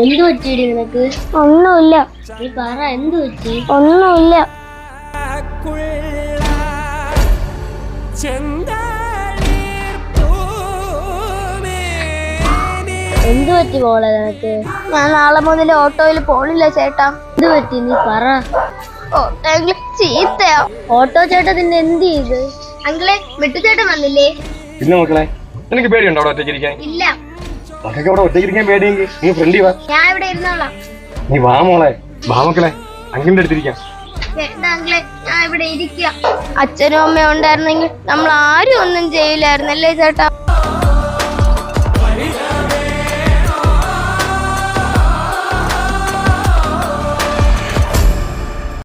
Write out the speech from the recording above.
എന്തു പറ്റിയിടി നിനക്ക്? ഒന്നുമില്ല. നീ പറ, എന്തു പറ്റി? ഒന്നുമില്ല. എന്തു പറ്റി പോളെ നിനക്ക്? ഞാൻ നാളെ മുതൽ ഓട്ടോയിൽ പോണില്ല ചേട്ടാ. എന്തു പറ്റി നീ പറ. ഓട്ടോ ചീത്തയോ? ഓട്ടോ ചേട്ടാ നിന്നെ എന്ത് ചെയ്ത്? അങ്കിളെ, വെട്ടുചേട്ടൻ വന്നില്ലേ? ഇല്ല മക്കളെ, നിനക്ക് പേടിയുണ്ടോ അവിടെ ഒറ്റയ്ക്കിരിക്കാൻ? ഇല്ല. മക്കൾക്ക് അവിടെ ഒറ്റയ്ക്കിരിക്കാൻ പേടിയെങ്കിൽ നീ ഫ്രണ്ടി വാ. ഞാൻ ഇവിടെ ഇരുന്നോളാം. നീ വാ മോളെ, വാ മക്കളെ, അങ്കിളിന്റെ അടുത്തിരിക്കാം. അങ്കിളെ, ഞാൻ ഇവിടെ ഇരിക്കാം. അച്ഛനും അമ്മയും ഉണ്ടായിരുന്നെങ്കിൽ നമ്മൾ ആരും ഒന്നും ചെയ്യില്ലായിരുന്നല്ലേ ചേട്ടാ?